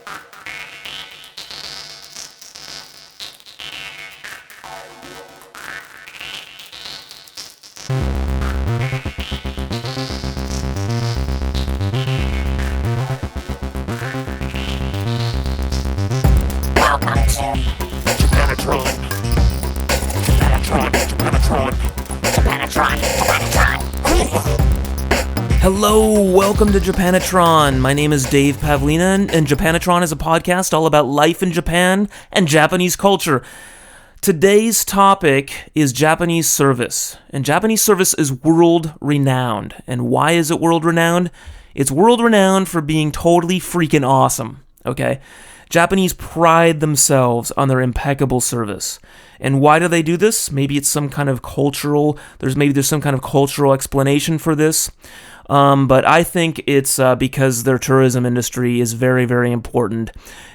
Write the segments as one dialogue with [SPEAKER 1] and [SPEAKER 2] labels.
[SPEAKER 1] Welcome to Japanatron.
[SPEAKER 2] Hello, welcome to Japanatron. My name is Dave Pavlina, and Japanatron is a podcast all about life in Japan and Japanese culture. Today's topic is Japanese service, and Japanese service is world-renowned. And why is it world-renowned? It's world-renowned for being totally freaking awesome, okay? Japanese pride themselves on their impeccable service. And why do they do this? Maybe it's some kind of cultural, there's some kind of cultural explanation for this. But I think it's because their tourism industry is very, very important,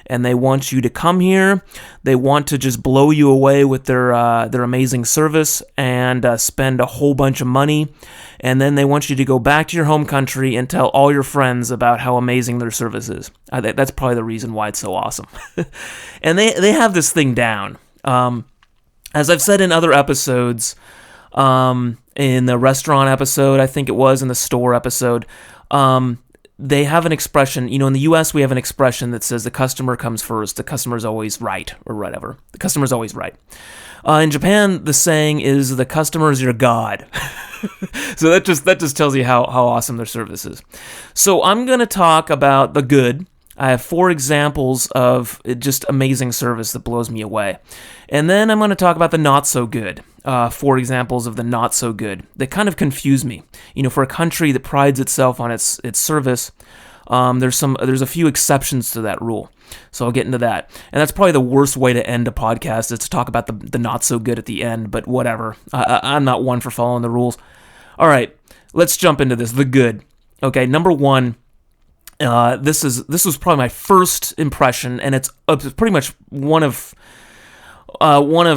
[SPEAKER 2] and they want you to come here. They want to just blow you away with their amazing service and spend a whole bunch of money, and then they want you to go back to your home country and tell all your friends about how amazing their service is. That's probably the reason why it's so awesome. And they have this thing down. As I've said in other episodes, in the restaurant episode, I think it was, in the store episode, they have an expression, in the U.S. we have an expression that says the customer comes first, the customer's always right, or whatever. The customer's always right. In Japan, the saying is the customer is your god. So that just tells you how awesome their service is. So I'm going to talk about the good. I have 4 examples of just amazing service that blows me away. And then I'm going to talk about the not so good. 4 examples of the not so good that kind of confuse me. For a country that prides itself on its service, there's a few exceptions to that rule. So I'll get into that. And that's probably the worst way to end a podcast, is to talk about the not so good at the end, but whatever. I'm not one for following the rules. All right, let's jump into this. The good. Okay, number 1. This was probably my first impression, and it's pretty much one of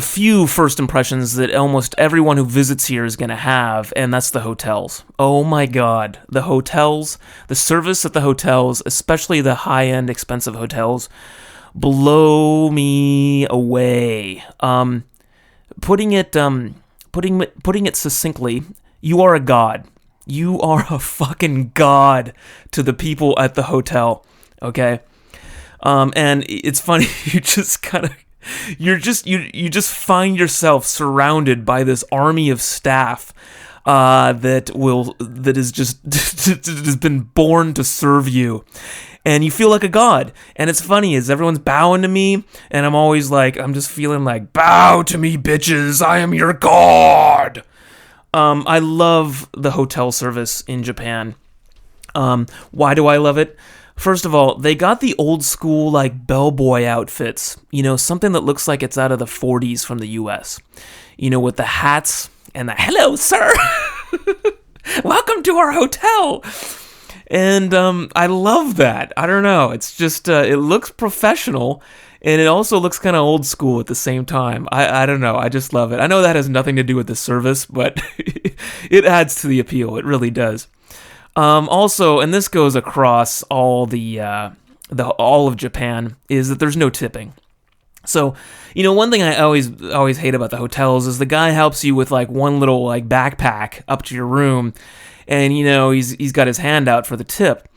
[SPEAKER 2] few first impressions that almost everyone who visits here is going to have, and that's the hotels. Oh my God, the hotels, the service at the hotels, especially the high-end expensive hotels, blow me away. Putting it succinctly, you are a god. You are a fucking god to the people at the hotel, okay? And it's funny, you just find yourself surrounded by this army of staff that has been born to serve you, and you feel like a god. And it's funny, is everyone's bowing to me, and I'm always like, I'm just feeling like, bow to me, bitches, I am your god. I love the hotel service in Japan. Why do I love it? First of all, they got the old school, like, bellboy outfits. Something that looks like it's out of the 40s from the U.S. With the hats and the, hello, sir! Welcome to our hotel! And I love that. I don't know. It's just, it looks professional, and it also looks kind of old school at the same time. I don't know. I just love it. I know that has nothing to do with the service, but it adds to the appeal. It really does. Also, and this goes across all all of Japan, is that there's no tipping. So, one thing I always hate about the hotels is the guy helps you with like one little like backpack up to your room, and he's got his hand out for the tip.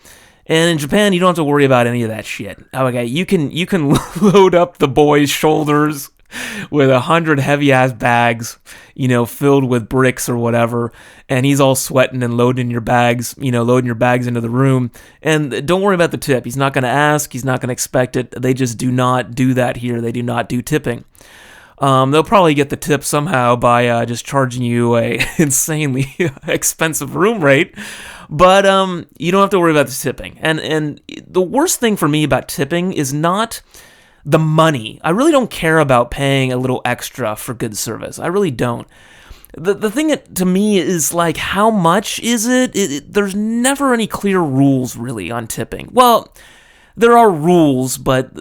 [SPEAKER 2] And in Japan, you don't have to worry about any of that shit. Okay, you can load up the boy's shoulders with 100 heavy-ass bags, filled with bricks or whatever, and he's all sweating and loading your bags into the room. And don't worry about the tip. He's not going to ask. He's not going to expect it. They just do not do that here. They do not do tipping. They'll probably get the tip somehow by just charging you a insanely expensive room rate. But you don't have to worry about the tipping. And the worst thing for me about tipping is not the money. I really don't care about paying a little extra for good service. I really don't. The thing to me is, like, how much is it? There's never any clear rules, really, on tipping. Well, there are rules, but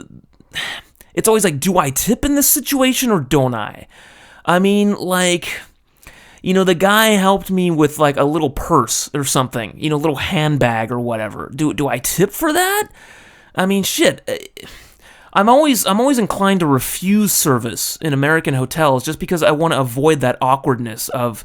[SPEAKER 2] it's always like, do I tip in this situation or don't I? I mean, like, the guy helped me with, like, a little purse or something, a little handbag or whatever. Do I tip for that? I mean, shit. I'm always inclined to refuse service in American hotels just because I want to avoid that awkwardness of,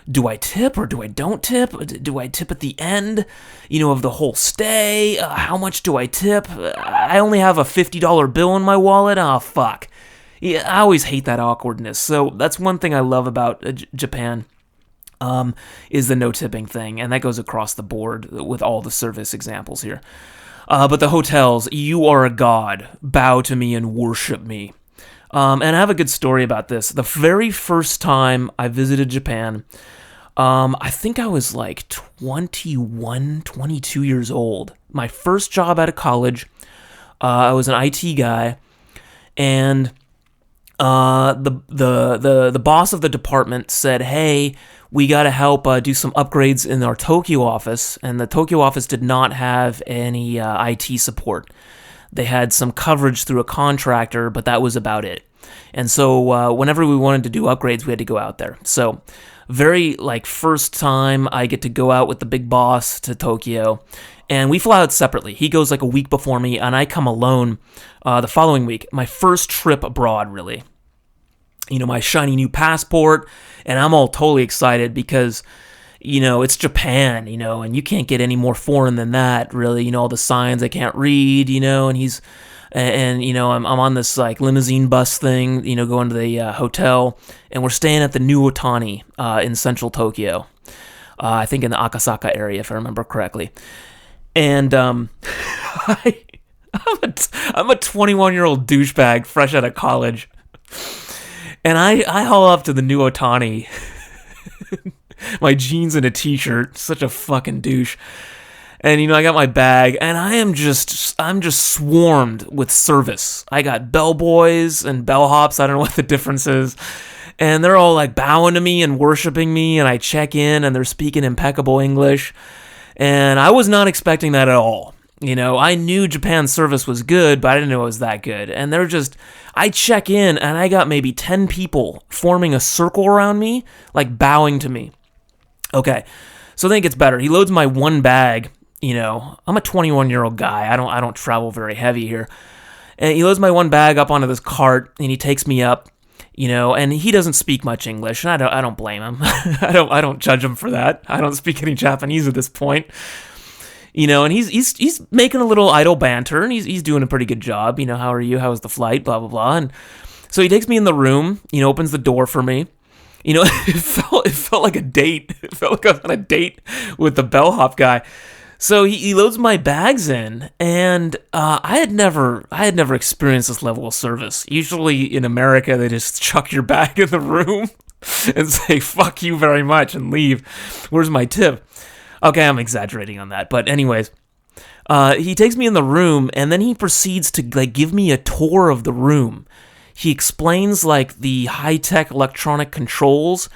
[SPEAKER 2] do I tip or do I don't tip? Do I tip at the end, of the whole stay? How much do I tip? I only have a $50 bill in my wallet. Oh, fuck. Yeah, I always hate that awkwardness. So that's one thing I love about Japan, is the no tipping thing. And that goes across the board with all the service examples here. But the hotels, you are a god. Bow to me and worship me. And I have a good story about this. The very first time I visited Japan, I think I was like 21, 22 years old. My first job out of college, I was an IT guy, and the boss of the department said, "Hey, we got to help do some upgrades in our Tokyo office," and the Tokyo office did not have any IT support. They had some coverage through a contractor, but that was about it. And so whenever we wanted to do upgrades, we had to go out there. So very first time I get to go out with the big boss to Tokyo, and we fly out separately. He goes a week before me, and I come alone the following week. My first trip abroad, really. My shiny new passport, and I'm all totally excited because, it's Japan, and you can't get any more foreign than that, really. All the signs I can't read, and I'm on this limousine bus thing, going to the hotel, and we're staying at the New Otani in central Tokyo. I think in the Akasaka area, if I remember correctly. And I'm a 21-year-old douchebag fresh out of college, and I haul up to the New Otani, my jeans and a t-shirt, such a fucking douche. And, I got my bag, and I'm just swarmed with service. I got bellboys and bellhops, I don't know what the difference is. And they're all, bowing to me and worshiping me, and I check in, and they're speaking impeccable English. And I was not expecting that at all. I knew Japan's service was good, but I didn't know it was that good. And I check in, and I got maybe 10 people forming a circle around me, bowing to me. Okay, so then it gets better. He loads my one bag. I'm a 21-year-old guy. I don't travel very heavy here. And he loads my one bag up onto this cart, and he takes me up, and he doesn't speak much English, and I don't blame him. I don't judge him for that. I don't speak any Japanese at this point. And he's making a little idle banter, and he's doing a pretty good job. How are you? How was the flight? Blah, blah, blah. And so he takes me in the room, opens the door for me. It felt like a date. It felt like I was on a date with the bellhop guy. So he loads my bags in, and I had never experienced this level of service. Usually in America, they just chuck your bag in the room and say, "Fuck you very much," and leave. Where's my tip? Okay, I'm exaggerating on that, but anyways, he takes me in the room, and then he proceeds to give me a tour of the room. He explains the high-tech electronic controls,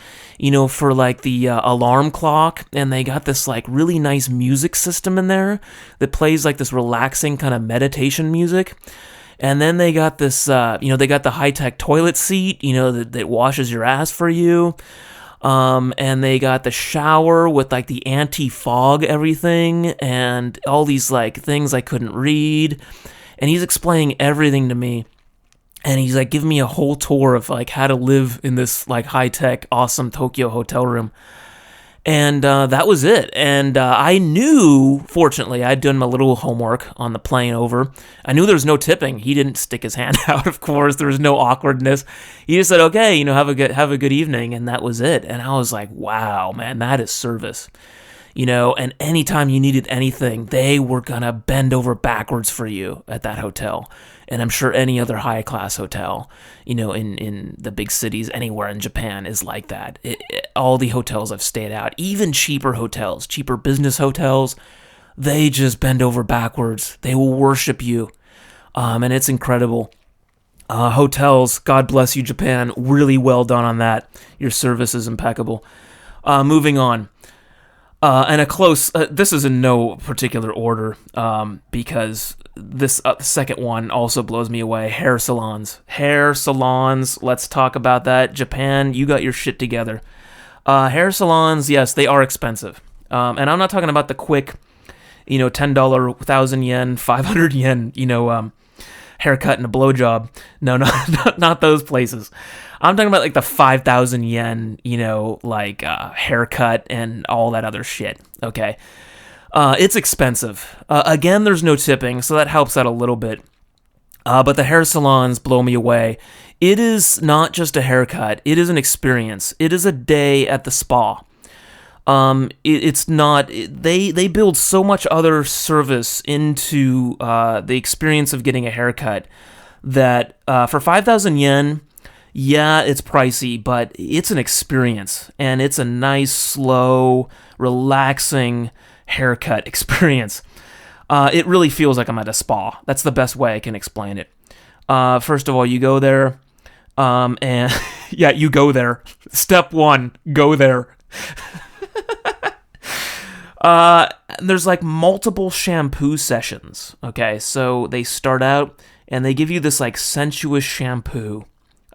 [SPEAKER 2] for the alarm clock, and they got this really nice music system in there that plays this relaxing kind of meditation music. And then they got this, they got the high-tech toilet seat, that washes your ass for you. And they got the shower with the anti-fog everything, and all these things I couldn't read. And he's explaining everything to me. And he's giving me a whole tour of how to live in this high-tech, awesome Tokyo hotel room. And that was it. And I knew, fortunately, I'd done my little homework on the plane over. I knew there was no tipping. He didn't stick his hand out, of course. There was no awkwardness. He just said, "Okay, have a good evening," and that was it. And I was like, wow, man, that is service. And anytime you needed anything, they were gonna bend over backwards for you at that hotel. And I'm sure any other high-class hotel, in the big cities anywhere in Japan is like that. All the hotels I've stayed at, even cheaper hotels, cheaper business hotels, they just bend over backwards. They will worship you. And it's incredible. Hotels, God bless you, Japan. Really well done on that. Your service is impeccable. Moving on. And a close, this is in no particular order, because this second one also blows me away. Hair salons. Hair salons, let's talk about that. Japan, you got your shit together. Hair salons, yes, they are expensive. And I'm not talking about the quick, $10, 1,000 yen, 500 yen, haircut and a blowjob. No, not those places. I'm talking about like the 5,000 yen, haircut and all that other shit. Okay. It's expensive. Again, there's no tipping, so that helps out a little bit. But the hair salons blow me away. It is not just a haircut. It is an experience. It is a day at the spa. It's not. They build so much other service into the experience of getting a haircut that for 5,000 yen, yeah, it's pricey, but it's an experience, and it's a nice, slow, relaxing haircut experience. It really feels like I'm at a spa. That's the best way I can explain it. First of all, you go there, and yeah, you go there. Step 1, go there. There's like multiple shampoo sessions. Okay, so they start out and they give you this like sensuous shampoo.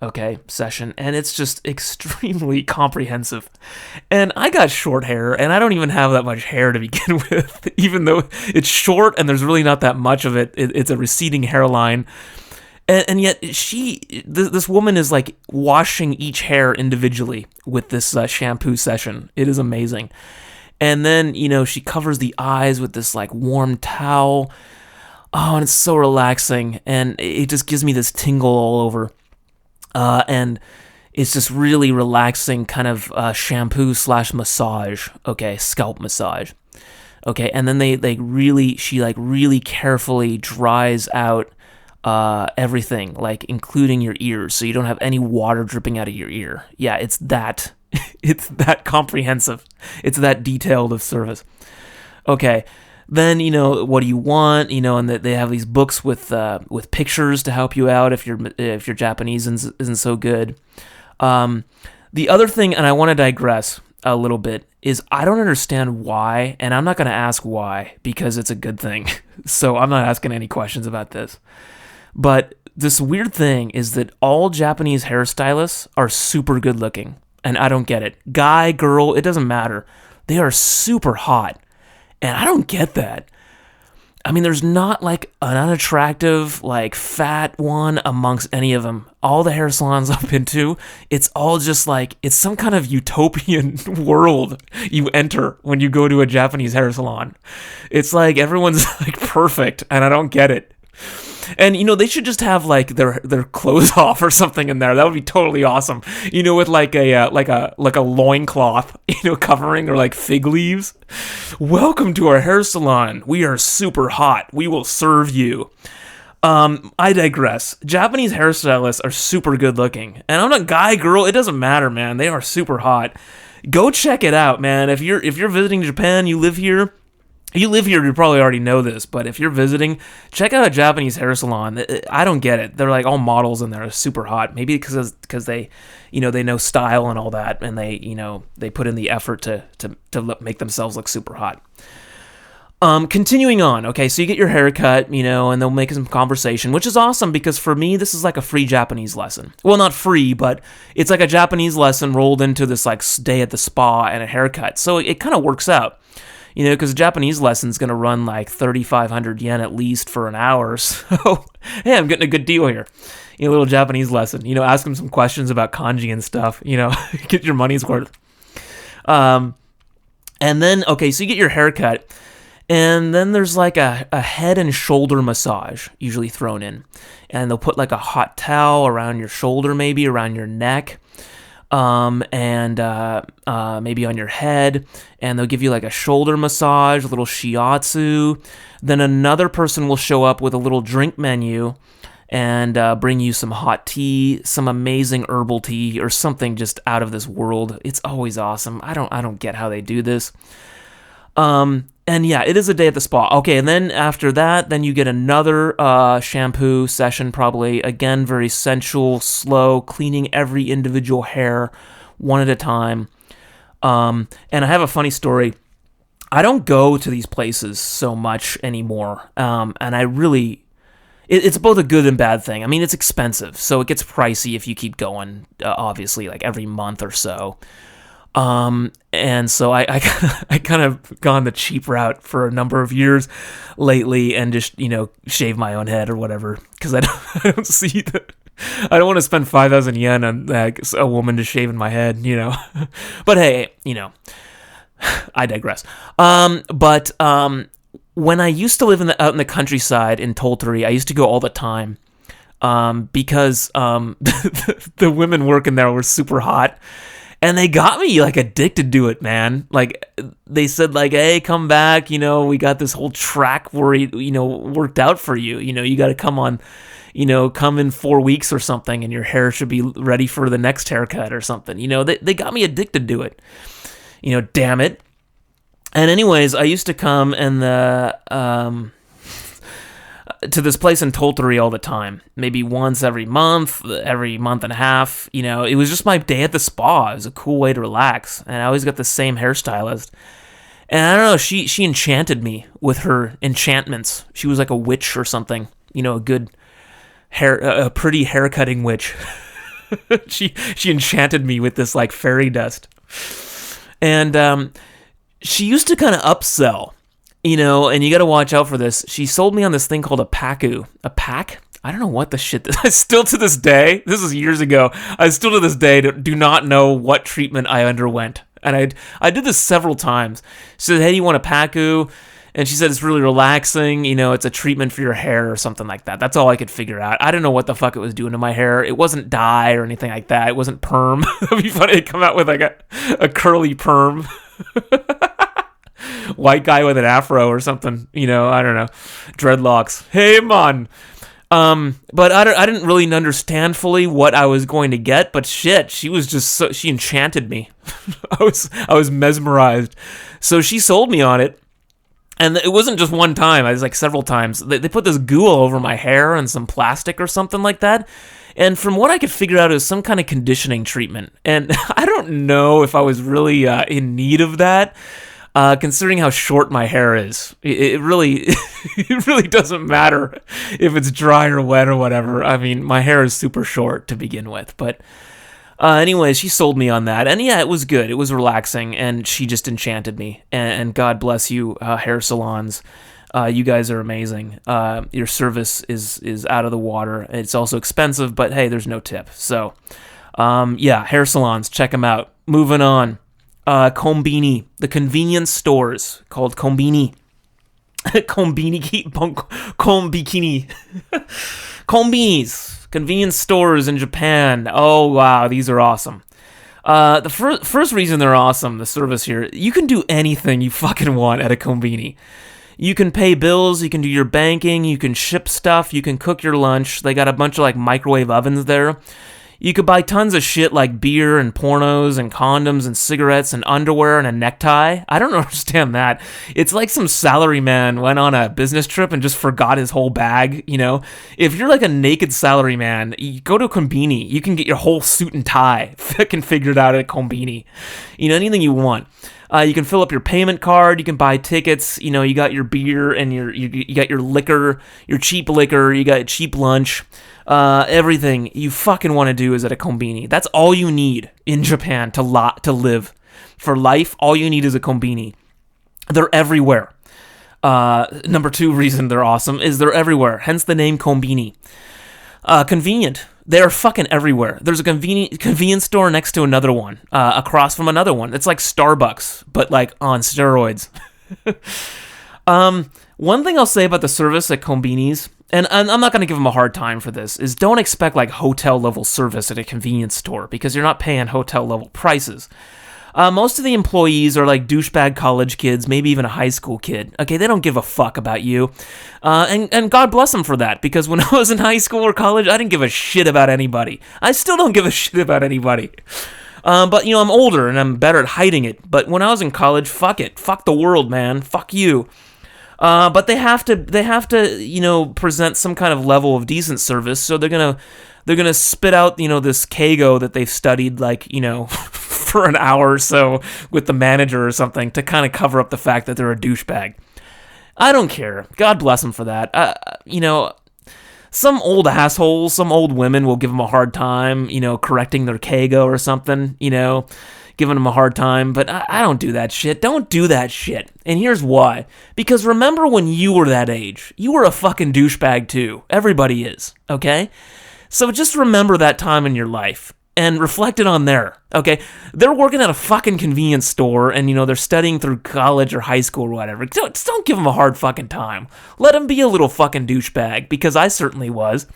[SPEAKER 2] Okay, session, and it's just extremely comprehensive. And I got short hair, and I don't even have that much hair to begin with, even though it's short and there's really not that much of it. It's a receding hairline. And yet this woman is like washing each hair individually with this shampoo session. It is amazing. And then, she covers the eyes with this like warm towel. Oh, and it's so relaxing, and it just gives me this tingle all over. And it's just really relaxing kind of shampoo / massage, okay, scalp massage, okay, and then she really carefully dries out everything, like including your ears, so you don't have any water dripping out of your ear. Yeah, it's that comprehensive, it's that detailed of service. Okay. Then, what do you want? And they have these books with pictures to help you out if your Japanese isn't so good. The other thing, and I want to digress a little bit, is I don't understand why, and I'm not going to ask why because it's a good thing. So I'm not asking any questions about this. But this weird thing is that all Japanese hairstylists are super good looking, and I don't get it. Guy, girl, it doesn't matter. They are super hot. And I don't get that. I mean, there's not like an unattractive, like fat one amongst any of them. All the hair salons I've been to, it's all just like, it's some kind of utopian world you enter when you go to a Japanese hair salon. It's like everyone's like perfect, and I don't get it. And, they should just have, like, their clothes off or something in there. That would be totally awesome. With, like a loincloth, covering, or, like, fig leaves. Welcome to our hair salon. We are super hot. We will serve you. I digress. Japanese hairstylists are super good looking. And I'm not guy, girl. It doesn't matter, man. They are super hot. Go check it out, man. If you're visiting Japan, you live here, you probably already know this, but if you're visiting, check out a Japanese hair salon. I don't get it. They're like all models in there, super hot. Maybe because they, they know style and all that, and they put in the effort to make themselves look super hot. Continuing on, okay, so you get your hair cut, and they'll make some conversation, which is awesome because for me, this is like a free Japanese lesson. Well, not free, but it's like a Japanese lesson rolled into this like day at the spa and a haircut. So it kind of works out. Because a Japanese lesson's going to run like 3,500 yen at least for an hour. So, hey, I'm getting a good deal here. A little Japanese lesson. Ask them some questions about kanji and stuff. Get your money's worth. And then, okay, so you get your hair cut. And then there's like a head and shoulder massage usually thrown in. And they'll put like a hot towel around your shoulder, maybe around your neck. And maybe on your head, and they'll give you like a shoulder massage, a little shiatsu. Then another person will show up with a little drink menu and bring you some hot tea, some amazing herbal tea, or something just out of this world. It's always awesome. I don't get how they do this. And yeah, it is a day at the spa. Okay, and then after that, then you get another shampoo session, probably. Again, very sensual, slow, cleaning every individual hair one at a time. And I have a funny story. I don't go to these places so much anymore. And I really... It's both a good and bad thing. I mean, it's expensive, so it gets pricey if you keep going, obviously, like every month or so. And so I kind of gone the cheap route for a number of years lately, and just shave my own head or whatever, because I don't see that. I don't want to spend 5,000 yen on like a woman just shaving my head, But hey, I digress. But when I used to live out in the countryside in Tolturi, I used to go all the time, because the women working there were super hot. And they got me, like, addicted to it, man. Like, they said, like, hey, come back, we got this whole track worked out for you. You got to come on, come in 4 weeks or something, and your hair should be ready for the next haircut or something. They got me addicted to it. Damn it. And anyways, I used to come to this place in Tolturi all the time, maybe once every month and a half. It was just my day at the spa. It was a cool way to relax, and I always got the same hairstylist. And I don't know, she enchanted me with her enchantments. She was like a witch or something, a good a pretty haircutting witch. she enchanted me with this like fairy dust, and she used to kind of upsell. And you got to watch out for this. She sold me on this thing called a paku. A pack? I don't know what the shit this is. Still to this day, this is years ago, I still to this day do not know what treatment I underwent. And I did this several times. She said, hey, do you want a paku? And she said it's really relaxing. It's a treatment for your hair or something like that. That's all I could figure out. I didn't know what the fuck it was doing to my hair. It wasn't dye or anything like that. It wasn't perm. It'd be funny to come out with like a curly perm. White guy with an afro or something, I don't know, dreadlocks. Hey, man. But I didn't really understand fully what I was going to get, but shit, she was just she enchanted me. I was mesmerized. So she sold me on it, and it wasn't just one time. I was like several times. They put this goo all over my hair and some plastic or something like that. And from what I could figure out, it was some kind of conditioning treatment. And I don't know if I was really in need of that. Considering how short my hair is, it really doesn't matter if it's dry or wet or whatever. I mean, my hair is super short to begin with. But anyways, she sold me on that. And yeah, it was good. It was relaxing. And she just enchanted me. And God bless you, hair salons. You guys are amazing. Your service is out of the water. It's also expensive, but hey, there's no tip. So, yeah, hair salons, check them out. Moving on. Konbini, the convenience stores called Konbini. Konbini. Konbinis, convenience stores in Japan. Oh, wow, these are awesome. The first reason they're awesome, the service here, you can do anything you fucking want at a Konbini. You can pay bills, you can do your banking, you can ship stuff, you can cook your lunch. They got a bunch of like microwave ovens there. You could buy tons of shit like beer and pornos and condoms and cigarettes and underwear and a necktie. I don't understand that. It's like some salaryman went on a business trip and just forgot his whole bag, If you're like a naked salaryman, you go to a Konbini. You can get your whole suit and tie fucking figured out at a Konbini. Anything you want. You can fill up your payment card. You can buy tickets. You got your beer and you got your liquor, your cheap liquor. You got cheap lunch. Everything you fucking want to do is at a Konbini. That's all you need in Japan to live. For life, all you need is a Konbini. They're everywhere. Number 2 reason they're awesome is they're everywhere. Hence the name Konbini. Convenient. They're fucking everywhere. There's a convenience store next to another one, across from another one. It's like Starbucks, but like on steroids. One thing I'll say about the service at Konbinis, and I'm not going to give them a hard time for this, is don't expect like hotel level service at a convenience store because you're not paying hotel level prices. Most of the employees are like douchebag college kids, maybe even a high school kid. Okay, they don't give a fuck about you. And God bless them for that, because when I was in high school or college, I didn't give a shit about anybody. I still don't give a shit about anybody. But, I'm older and I'm better at hiding it. But when I was in college, fuck it. Fuck the world, man. Fuck you. But they have to, present some kind of level of decent service. So they're gonna spit out, this Keigo that they've studied, like, for an hour or so with the manager or something to kind of cover up the fact that they're a douchebag. I don't care. God bless them for that. Some old assholes, some old women will give them a hard time, correcting their Keigo or something, giving them a hard time, but I don't do that shit. Don't do that shit. And here's why. Because remember when you were that age, you were a fucking douchebag too. Everybody is, okay? So just remember that time in your life and reflect it on there, okay? They're working at a fucking convenience store and, they're studying through college or high school or whatever. Just don't give them a hard fucking time. Let them be a little fucking douchebag, because I certainly was.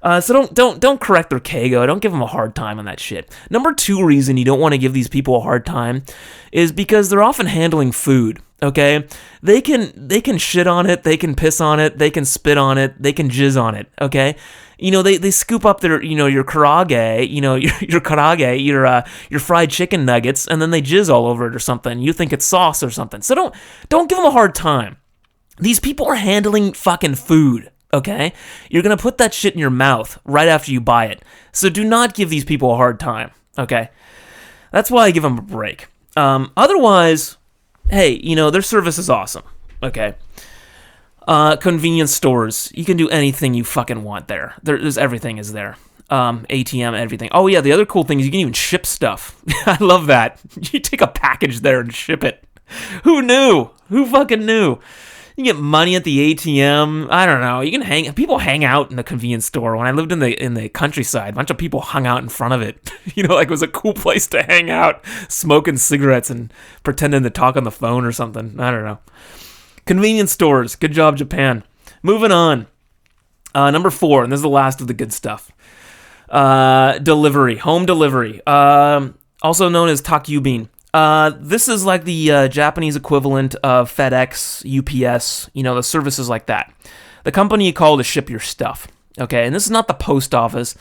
[SPEAKER 2] So don't correct their Kago. Don't give them a hard time on that shit. Number 2 reason you don't want to give these people a hard time is because they're often handling food. Okay, they can shit on it, they can piss on it, they can spit on it, they can jizz on it. Okay, they scoop up their your karage, your fried chicken nuggets, and then they jizz all over it or something. You think it's sauce or something. So don't give them a hard time. These people are handling fucking food. Okay, you're gonna put that shit in your mouth right after you buy it. So do not give these people a hard time. Okay, that's why I give them a break. Otherwise, hey, their service is awesome. Okay, convenience stores, you can do anything you fucking want there. There's everything is there. ATM, everything. Oh yeah, the other cool thing is you can even ship stuff. I love that. You take a package there and ship it. Who knew? Who fucking knew? You get money at the ATM. I don't know. You can people hang out in the convenience store. When I lived in the countryside, a bunch of people hung out in front of it. Like it was a cool place to hang out, smoking cigarettes and pretending to talk on the phone or something. I don't know. Convenience stores. Good job, Japan. Moving on. Number 4, and this is the last of the good stuff. Delivery. Home delivery. Also known as takubin. This is like the Japanese equivalent of FedEx, UPS, the services like that. The company you call to ship your stuff, okay? And this is not the post office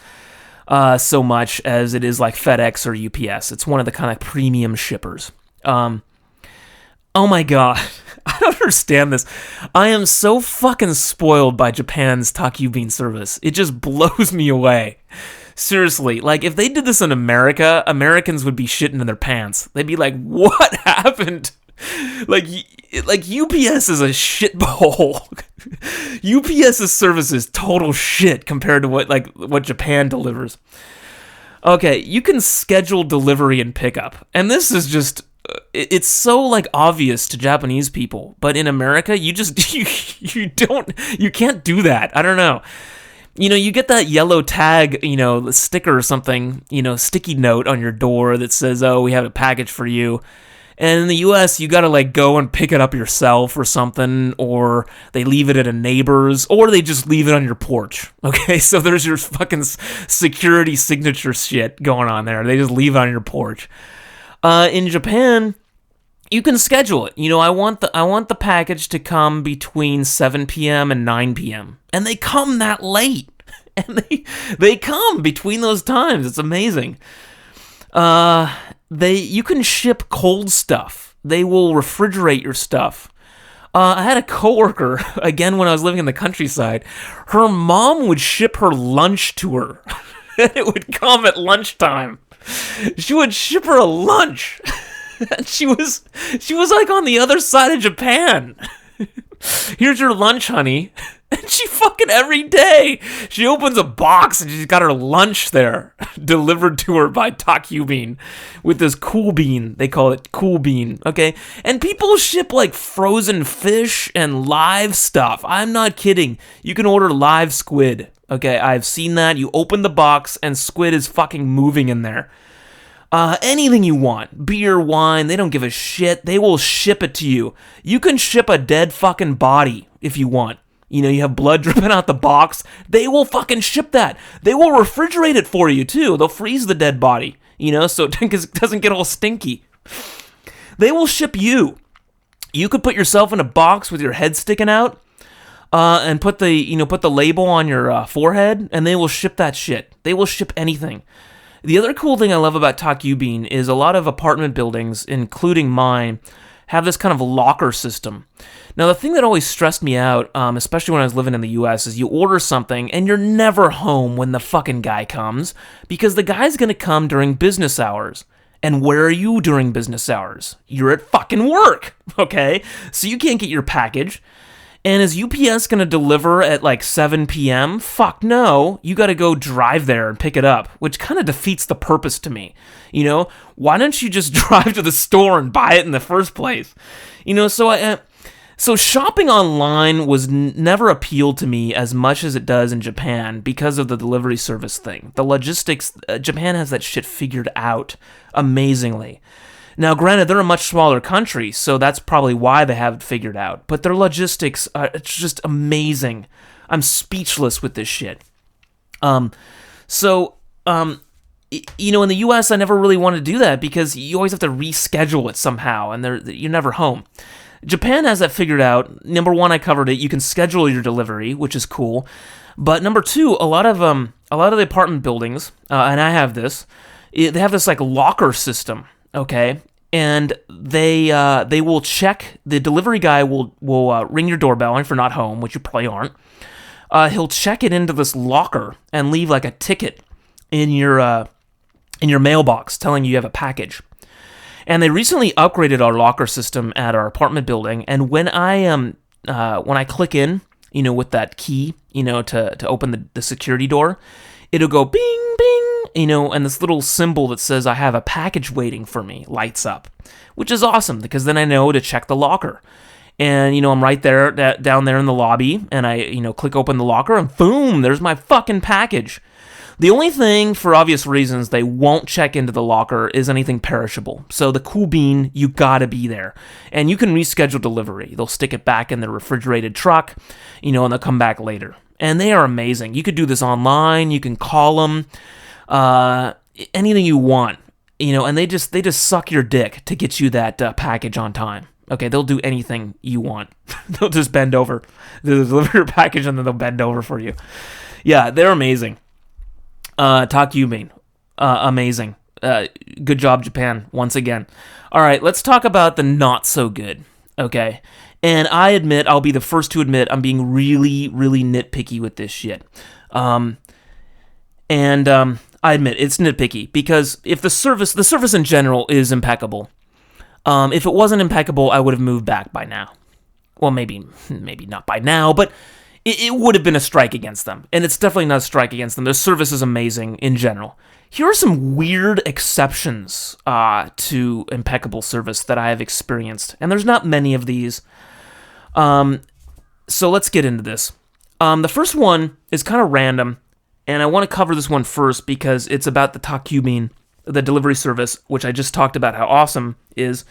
[SPEAKER 2] so much as it is like FedEx or UPS. It's one of the kind of premium shippers. Oh my god, I don't understand this. I am so fucking spoiled by Japan's takubin service. It just blows me away. Seriously, like if they did this in America, Americans would be shitting in their pants. They'd be like, "What happened?" Like UPS is a shitball. UPS's service is total shit compared to what Japan delivers. Okay, you can schedule delivery and pickup, and this is just it's so like obvious to Japanese people, but in America, you can't do that. I don't know. You get that yellow tag, sticker or something, sticky note on your door that says, "Oh, we have a package for you." And in the US, you gotta go and pick it up yourself or something, or they leave it at a neighbor's, or they just leave it on your porch. Okay, so there's your fucking security signature shit going on there. They just leave it on your porch. In Japan, you can schedule it. I want the package to come between 7 p.m. and 9 p.m. And they come that late. And they come between those times. It's amazing. You can ship cold stuff. They will refrigerate your stuff. I had a coworker, again when I was living in the countryside, her mom would ship her lunch to her. And it would come at lunchtime. She would ship her a lunch. And she was like on the other side of Japan. Here's your lunch, honey. And she fucking every day, she opens a box and she's got her lunch there delivered to her by takubin with this cool bean. They call it cool bean, okay? And people ship frozen fish and live stuff. I'm not kidding. You can order live squid, okay? I've seen that. You open the box and squid is fucking moving in there. Anything you want. Beer, wine, they don't give a shit. They will ship it to you. You can ship a dead fucking body if you want. You have blood dripping out the box. They will fucking ship that. They will refrigerate it for you, too. They'll freeze the dead body, so it doesn't get all stinky. They will ship you. You could put yourself in a box with your head sticking out, and put the label on your forehead, and they will ship that shit. They will ship anything. The other cool thing I love about takubin is a lot of apartment buildings, including mine, have this kind of locker system. Now, the thing that always stressed me out, especially when I was living in the US, is you order something and you're never home when the fucking guy comes, because the guy's gonna come during business hours. And where are you during business hours? You're at fucking work, okay? So you can't get your package. And is UPS going to deliver at like 7 p.m.? Fuck no. You got to go drive there and pick it up, which kind of defeats the purpose to me. You know, why don't you just drive to the store and buy it in the first place? You know, so shopping online was never appealed to me as much as it does in Japan because of the delivery service thing. The logistics, Japan has that shit figured out amazingly. Now, granted, they're a much smaller country, so that's probably why they have it figured out. But their logistics, it's just amazing. I'm speechless with this shit. You know, in the U.S., I never really wanted to do that because you always have to reschedule it somehow, and you're never home. Japan has that figured out. Number one, I covered it. You can schedule your delivery, which is cool. But number two, a lot of the apartment buildings, and I have this, they have this like locker system. Okay, and they will check. The delivery guy will ring your doorbell if you're not home, which you probably aren't. He'll check it into this locker and leave like a ticket in your mailbox telling you have a package. And they recently upgraded our locker system at our apartment building. And when I click in, you know, with that key, you know, to open the security door, it'll go bing, bing, you know, and this little symbol that says I have a package waiting for me lights up, which is awesome because then I know to check the locker. And, you know, I'm right there, down there in the lobby, and I, you know, click open the locker, and boom, there's my fucking package. The only thing, for obvious reasons, they won't check into the locker is anything perishable. So the cool bean, you gotta be there. And you can reschedule delivery. They'll stick it back in the refrigerated truck, you know, and they'll come back later. And they are amazing. You could do this online. You can call them. Anything you want, you know, and they just suck your dick to get you that package on time. Okay, they'll do anything you want. They'll just bend over. They'll deliver your package and then they'll bend over for you. Yeah, they're amazing. Takubin, amazing. Good job, Japan, once again. All right, let's talk about the not so good. Okay, and I'll be the first to admit I'm being really, really nitpicky with this shit. I admit it's nitpicky because if the service in general is impeccable. If it wasn't impeccable, I would have moved back by now. Well, maybe not by now, but it would have been a strike against them. And it's definitely not a strike against them. Their service is amazing in general. Here are some weird exceptions to impeccable service that I have experienced. And there's not many of these. So let's get into this. The first one is kind of random. And I want to cover this one first because it's about the Takubin, the delivery service, which I just talked about how awesome is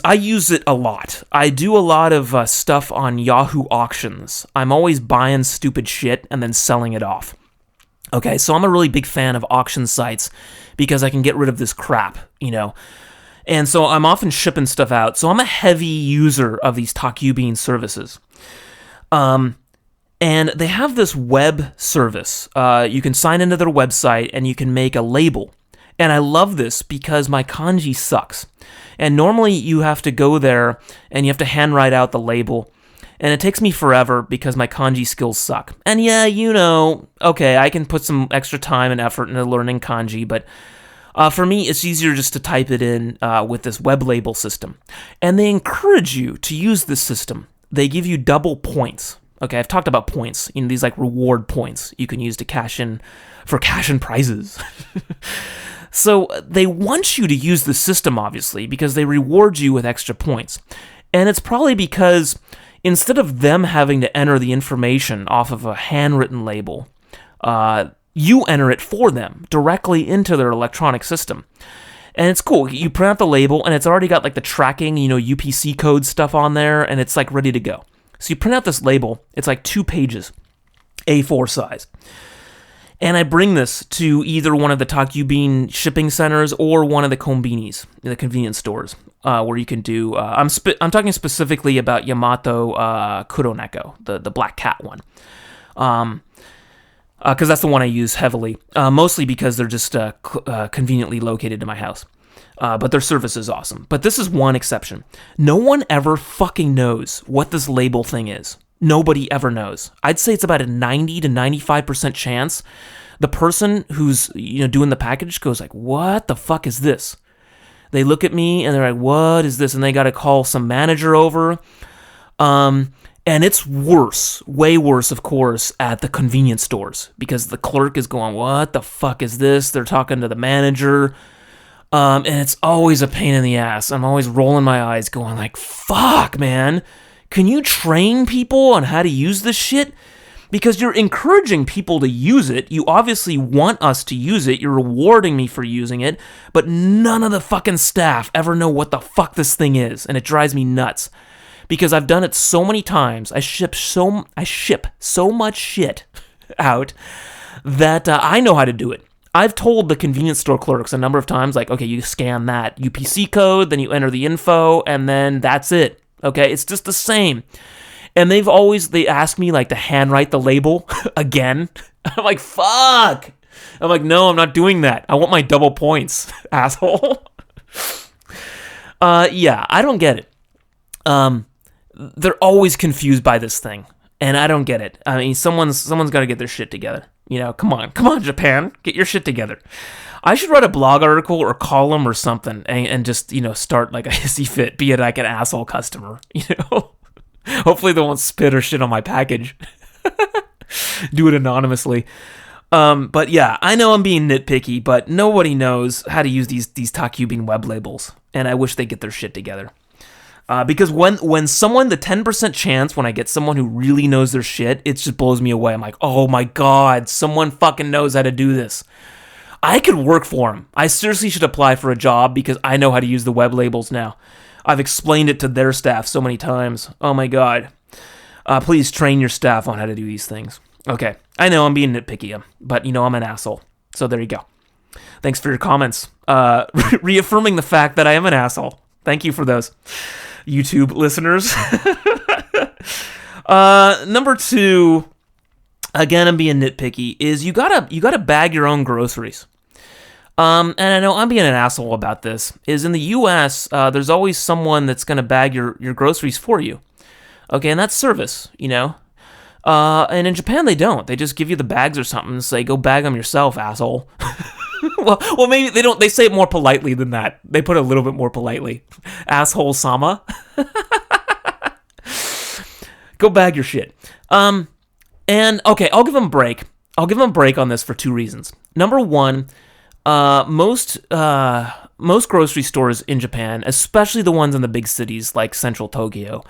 [SPEAKER 2] I use it a lot. I do a lot of stuff on Yahoo auctions. I'm always buying stupid shit and then selling it off. Okay, so I'm a really big fan of auction sites because I can get rid of this crap, you know. And so I'm often shipping stuff out. So I'm a heavy user of these Takubin services. And they have this web service. You can sign into their website and you can make a label. And I love this because my kanji sucks. And normally you have to go there and you have to handwrite out the label. And it takes me forever because my kanji skills suck. And yeah, you know, okay, I can put some extra time and effort into learning kanji, but for me, it's easier just to type it in with this web label system. And they encourage you to use this system. They give you double points. Okay, I've talked about points, you know, these like reward points you can use to cash in prizes. So they want you to use the system, obviously, because they reward you with extra points. And it's probably because instead of them having to enter the information off of a handwritten label, you enter it for them directly into their electronic system. And it's cool. You print out the label, and it's already got like the tracking, you know, UPC code stuff on there, and it's like ready to go. So you print out this label. It's like 2 pages, A4 size. And I bring this to either one of the Takubin shipping centers or one of the konbinis, the convenience stores, where you can do. I'm talking specifically about Yamato Kuroneko, the black cat one, because that's the one I use heavily, mostly because they're just conveniently located to my house. But their service is awesome. But this is one exception. No one ever fucking knows what this label thing is. Nobody ever knows. I'd say it's about a 90 to 95% chance the person who's, you know, doing the package goes like, "What the fuck is this?" They look at me and they're like, "What is this?" And they got to call some manager over. And And it's worse, way worse, of course, at the convenience stores because the clerk is going, what the fuck is this? They're talking to the manager. And it's always a pain in the ass. I'm always rolling my eyes going like, fuck, man. Can you train people on how to use this shit? Because you're encouraging people to use it. You obviously want us to use it. You're rewarding me for using it. But none of the fucking staff ever know what the fuck this thing is. And it drives me nuts. Because I've done it so many times. I ship so much shit out that I know how to do it. I've told the convenience store clerks a number of times, like, okay, you scan that UPC code, then you enter the info, and then that's it. Okay, it's just the same. And they ask me, like, to handwrite the label again. I'm like, fuck. I'm like, no, I'm not doing that. I want my double points, asshole. Yeah, I don't get it. They're always confused by this thing, and I don't get it. I mean, someone's got to get their shit together. You know, come on, Japan, get your shit together. I should write a blog article or column or something, and just, you know, start like I see fit, be it like an asshole customer, you know. Hopefully they won't spit or shit on my package. Do it anonymously. But yeah, I know I'm being nitpicky, but nobody knows how to use these Takubin web labels, and I wish they get their shit together. Because when someone, the 10% chance when I get someone who really knows their shit, it just blows me away. I'm like, oh my god, someone fucking knows how to do this. I could work for them. I seriously should apply for a job because I know how to use the web labels now. I've explained it to their staff so many times. Oh my god. Please train your staff on how to do these things. Okay, I know I'm being nitpicky, but you know I'm an asshole. So there you go. Thanks for your comments. Reaffirming the fact that I am an asshole. Thank you for those, YouTube listeners. Number 2, again, I'm being nitpicky, is you gotta bag your own groceries. And I know I'm being an asshole about this, is in the US, there's always someone that's gonna bag your groceries for you. Okay, and that's service, you know? And in Japan, they don't. They just give you the bags or something and say, go bag them yourself, asshole. well, maybe they don't. They say it more politely than that. They put it a little bit more politely. Asshole sama. Go bag your shit. And okay, I'll give them a break. I'll give them a break on this for 2 reasons. Number 1, most grocery stores in Japan, especially the ones in the big cities like central Tokyo,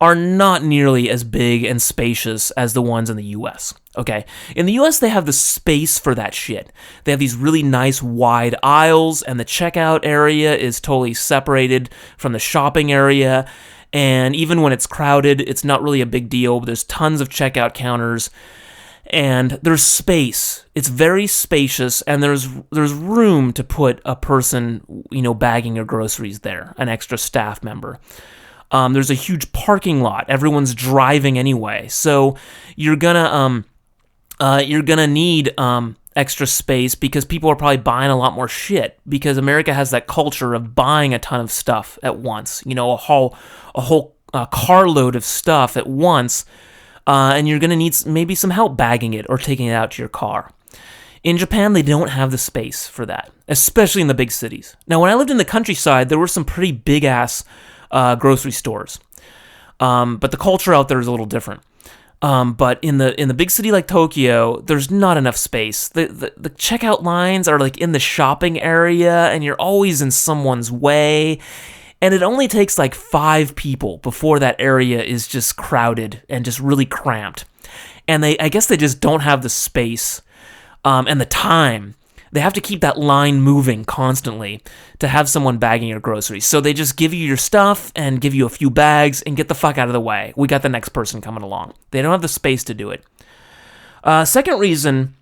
[SPEAKER 2] are not nearly as big and spacious as the ones in the US, okay? In the US, they have the space for that shit. They have these really nice wide aisles, and the checkout area is totally separated from the shopping area, and even when it's crowded, it's not really a big deal. There's tons of checkout counters, and there's space. It's very spacious, and there's room to put a person, you know, bagging your groceries there, an extra staff member. There's a huge parking lot. Everyone's driving anyway, so you're gonna need extra space because people are probably buying a lot more shit. Because America has that culture of buying a ton of stuff at once. You know, a whole carload of stuff at once, and you're gonna need maybe some help bagging it or taking it out to your car. In Japan, they don't have the space for that, especially in the big cities. Now, when I lived in the countryside, there were some pretty big-ass grocery stores, but the culture out there is a little different. But in the big city like Tokyo, there's not enough space. The checkout lines are like in the shopping area, and you're always in someone's way. And it only takes like 5 people before that area is just crowded and just really cramped. And I guess they just don't have the space and the time. They have to keep that line moving constantly to have someone bagging your groceries. So they just give you your stuff and give you a few bags and get the fuck out of the way. We got the next person coming along. They don't have the space to do it. Second reason,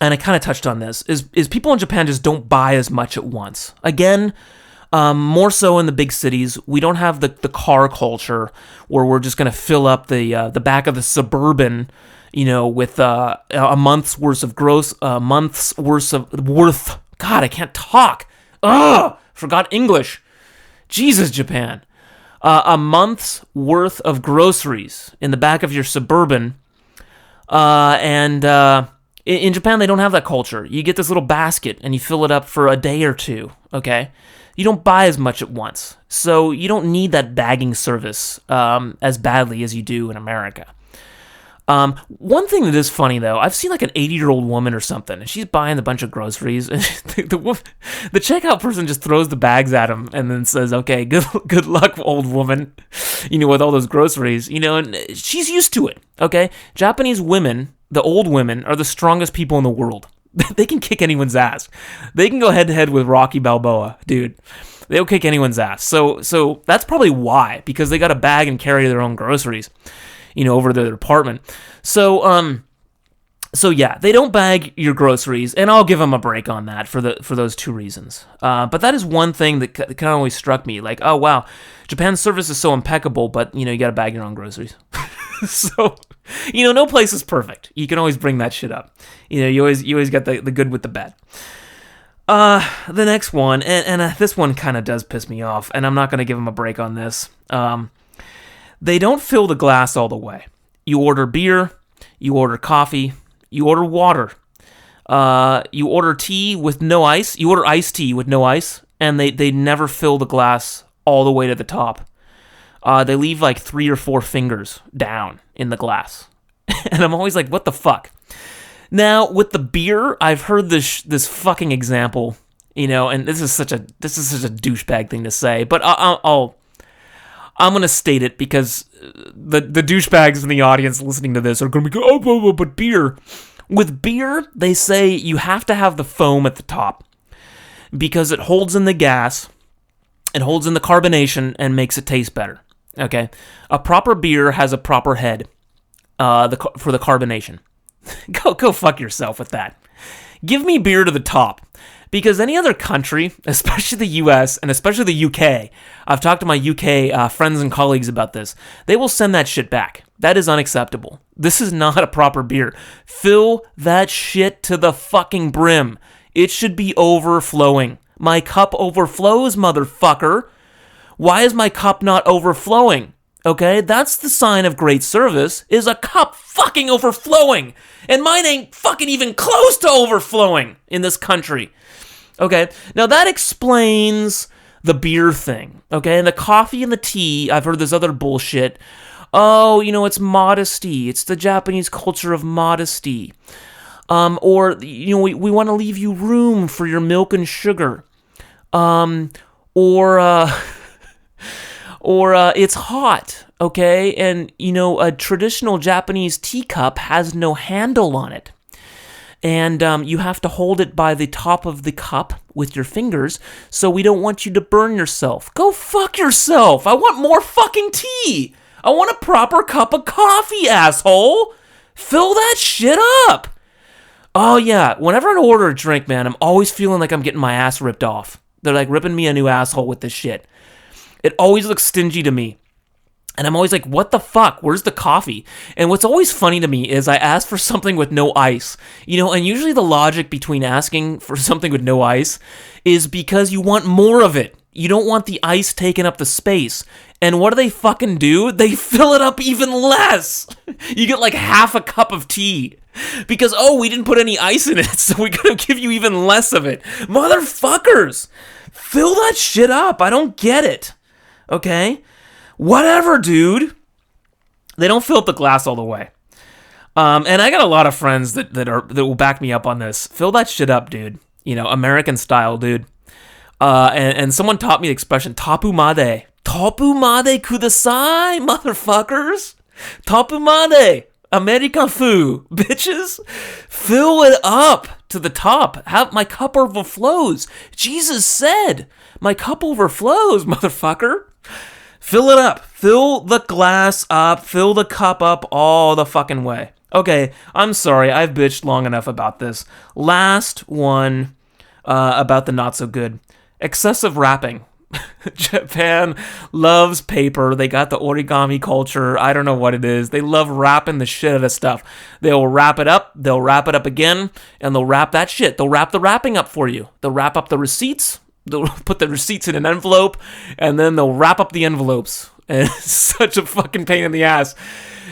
[SPEAKER 2] and I kind of touched on this, is people in Japan just don't buy as much at once. Again, more so in the big cities, we don't have the car culture where we're just going to fill up the back of the Suburban, you know, with a month's worth of worth. God, I can't talk. Ugh, forgot English. Jesus, Japan. A month's worth of groceries in the back of your Suburban. And in Japan, they don't have that culture. You get this little basket and you fill it up for a day or two, okay? you don't buy as much at once. So you don't need that bagging service as badly as you do in America. One thing that is funny, though, I've seen like an 80-year-old woman or something, and she's buying a bunch of groceries, and the checkout person just throws the bags at him and then says, okay, good luck, old woman, with all those groceries, and she's used to it, okay? Japanese women, the old women, are the strongest people in the world. They can kick anyone's ass. They can go head-to-head with Rocky Balboa, dude. They'll kick anyone's ass. So that's probably why, because they got a bag and carry their own groceries, over to their apartment. So yeah, they don't bag your groceries, and I'll give them a break on that for those two reasons. But that is one thing that kind of always struck me, like, oh wow, Japan's service is so impeccable, but you got to bag your own groceries. So, no place is perfect. You can always bring that shit up. You always got the good with the bad. The next one, and this one kind of does piss me off, and I'm not going to give them a break on this. They don't fill the glass all the way. You order beer, you order coffee, you order water, you order tea with no ice, you order iced tea with no ice, and they never fill the glass all the way to the top. They leave like 3 or 4 fingers down in the glass. And I'm always like, what the fuck? Now, with the beer, I've heard this fucking example, and this is such a douchebag thing to say, but I'm going to state it because the douchebags in the audience listening to this are going to be going, oh, but beer. With beer, they say you have to have the foam at the top because it holds in the gas, it holds in the carbonation, and makes it taste better. Okay? A proper beer has a proper head for the carbonation. Go fuck yourself with that. Give me beer to the top. Because any other country, especially the US and especially the UK, I've talked to my UK friends and colleagues about this, they will send that shit back. That is unacceptable. This is not a proper beer. Fill that shit to the fucking brim. It should be overflowing. My cup overflows, motherfucker. Why is my cup not overflowing? Okay, that's the sign of great service, is a cup fucking overflowing. And mine ain't fucking even close to overflowing in this country. Okay, now that explains the beer thing, okay? And the coffee and the tea, I've heard this other bullshit. Oh, it's modesty. It's the Japanese culture of modesty. Or, we want to leave you room for your milk and sugar. Or it's hot, okay? And, a traditional Japanese teacup has no handle on it. And you have to hold it by the top of the cup with your fingers, so we don't want you to burn yourself. Go fuck yourself! I want more fucking tea! I want a proper cup of coffee, asshole! Fill that shit up! Oh yeah, whenever I order a drink, man, I'm always feeling like I'm getting my ass ripped off. They're like ripping me a new asshole with this shit. It always looks stingy to me. And I'm always like, what the fuck? Where's the coffee? And what's always funny to me is I ask for something with no ice. And usually the logic between asking for something with no ice is because you want more of it. You don't want the ice taking up the space. And what do they fucking do? They fill it up even less. You get like half a cup of tea. Because, we didn't put any ice in it, so we're gonna give you even less of it. Motherfuckers! Fill that shit up. I don't get it. Okay? Whatever, dude. They don't fill up the glass all the way. And I got a lot of friends that will back me up on this. Fill that shit up, dude. American style, dude. And someone taught me the expression tapu made. Tapu made kudasai, motherfuckers. Tapu made. American fu, bitches. Fill it up to the top. My cup overflows. Jesus said, my cup overflows, motherfucker. Fill it up. Fill the glass up. Fill the cup up all the fucking way. Okay, I'm sorry. I've bitched long enough about this. Last one about the not so good. Excessive wrapping. Japan loves paper. They got the origami culture. I don't know what it is. They love wrapping the shit out of stuff. They'll wrap it up. They'll wrap it up again. And they'll wrap that shit. They'll wrap the wrapping up for you. They'll wrap up the receipts. They'll put the receipts in an envelope, and then they'll wrap up the envelopes. And it's such a fucking pain in the ass.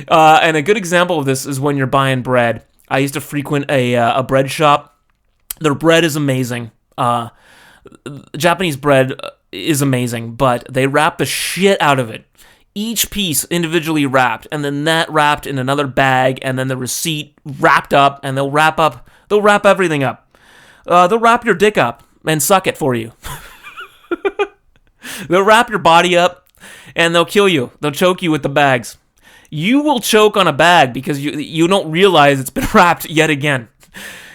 [SPEAKER 2] And a good example of this is when you're buying bread. I used to frequent a bread shop. Their bread is amazing. Japanese bread, is amazing, but they wrap the shit out of it. Each piece individually wrapped, and then that wrapped in another bag, and then the receipt wrapped up, and they'll wrap everything up. They'll wrap your dick up and suck it for you. They'll wrap your body up, and they'll kill you. They'll choke you with the bags. You will choke on a bag because you don't realize it's been wrapped yet again.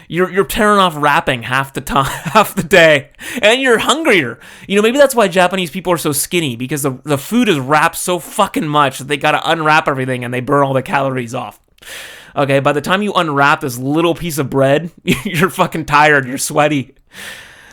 [SPEAKER 2] You're tearing off wrapping half the day, and you're hungrier. Maybe that's why Japanese people are so skinny, because the food is wrapped so fucking much that they gotta unwrap everything and they burn all the calories off. Okay, by the time you unwrap this little piece of bread, you're fucking tired, you're sweaty.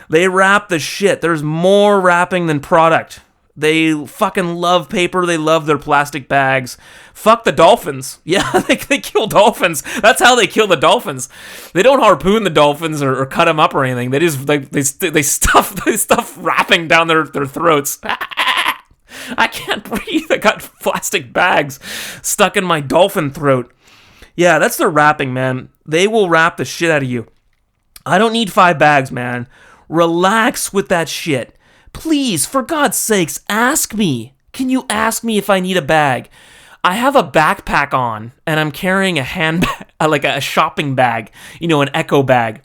[SPEAKER 2] They wrap the shit. There's more wrapping than product. They fucking love paper. They love their plastic bags. Fuck the dolphins. Yeah, they kill dolphins. That's how they kill the dolphins. They don't harpoon the dolphins or cut them up or anything. They just they stuff wrapping down their throats. I can't breathe. I got plastic bags stuck in my dolphin throat. Yeah, that's their wrapping, man. They will wrap the shit out of you. I don't need 5 bags, man. Relax with that shit. Please, for God's sakes, ask me. Can you ask me if I need a bag? I have a backpack on, and I'm carrying a handbag, like a shopping bag, an echo bag,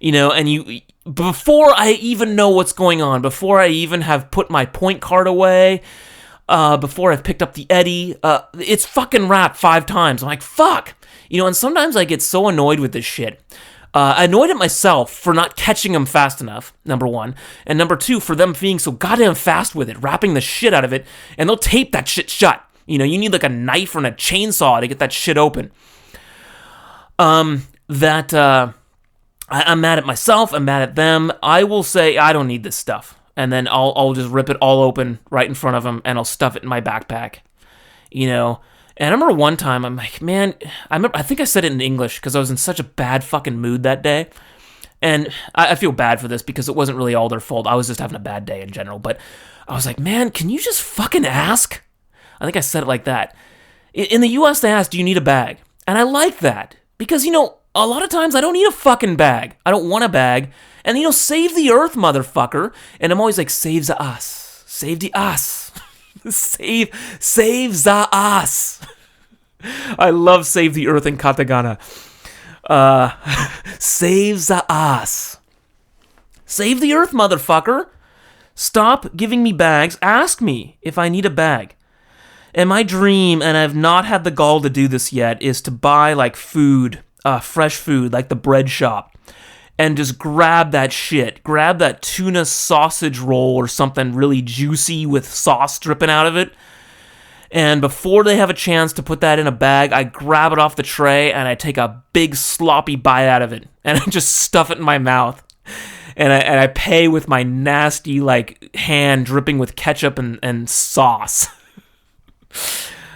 [SPEAKER 2] and before I even know what's going on, before I even have put my point card away, before I've picked up the Eddie, it's fucking wrapped 5 times. I'm like, fuck. And sometimes I get so annoyed with this shit. I annoyed at myself for not catching them fast enough, number 1. And number 2, for them being so goddamn fast with it, wrapping the shit out of it, and they'll tape that shit shut. You need like a knife and a chainsaw to get that shit open. I'm mad at myself, I'm mad at them. I will say, I don't need this stuff. And then I'll just rip it all open right in front of them, and I'll stuff it in my backpack. And I remember one time, I'm like, man, I think I said it in English because I was in such a bad fucking mood that day. And I feel bad for this because it wasn't really all their fault. I was just having a bad day in general. But I was like, man, can you just fucking ask? I think I said it like that. In the US, they ask, do you need a bag? And I like that because, a lot of times I don't need a fucking bag. I don't want a bag. And, save the earth, motherfucker. And I'm always like, save the us. Save the us. Save the us. I love save the earth in katakana. Save the us. Save the earth, motherfucker. Stop giving me bags. Ask me if I need a bag. And my dream, and I've not had the gall to do this yet, is to buy like food, fresh food, like the bread shop. And just grab that shit. Grab that tuna sausage roll or something really juicy with sauce dripping out of it. And before they have a chance to put that in a bag, I grab it off the tray and I take a big sloppy bite out of it. And I just stuff it in my mouth. And I pay with my nasty hand dripping with ketchup and sauce.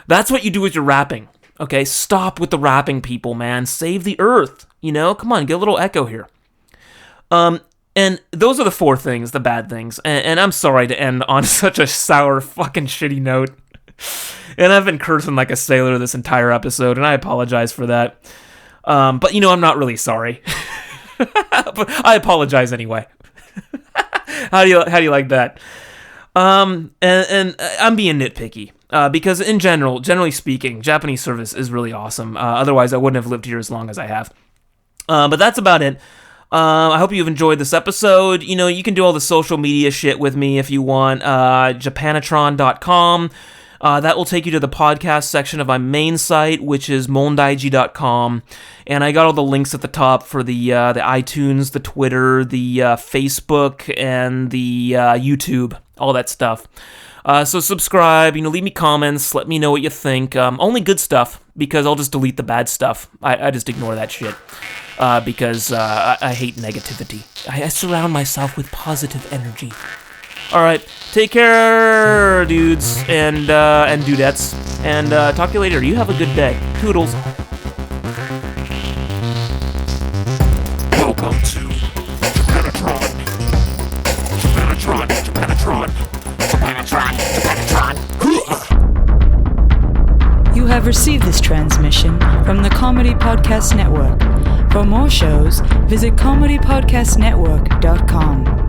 [SPEAKER 2] That's what you do with your wrapping. Okay, stop with the wrapping, people, man. Save the earth. Come on, get a little echo here. And those are the 4 things, the bad things. And I'm sorry to end on such a sour, fucking shitty note. And I've been cursing like a sailor this entire episode, and I apologize for that. But I'm not really sorry. But I apologize anyway. How do you like that? And I'm being nitpicky. Because in generally speaking, Japanese service is really awesome. Otherwise, I wouldn't have lived here as long as I have. But that's about it. I hope you've enjoyed this episode. You can do all the social media shit with me if you want. Japanatron.com. That will take you to the podcast section of my main site, which is mondaiji.com. And I got all the links at the top for the iTunes, the Twitter, the Facebook, and the YouTube, all that stuff. So subscribe, leave me comments, let me know what you think. Only good stuff, because I'll just delete the bad stuff. I just ignore that shit. Because I hate negativity. I surround myself with positive energy. All right, take care, dudes and dudettes, and talk to you later. You have a good day. Toodles.
[SPEAKER 1] Welcome to Japanatron. Japanatron. Japanatron. Japanatron. Japanatron.
[SPEAKER 3] You have received this transmission from the Comedy Podcast Network. For more shows, visit comedypodcastnetwork.com.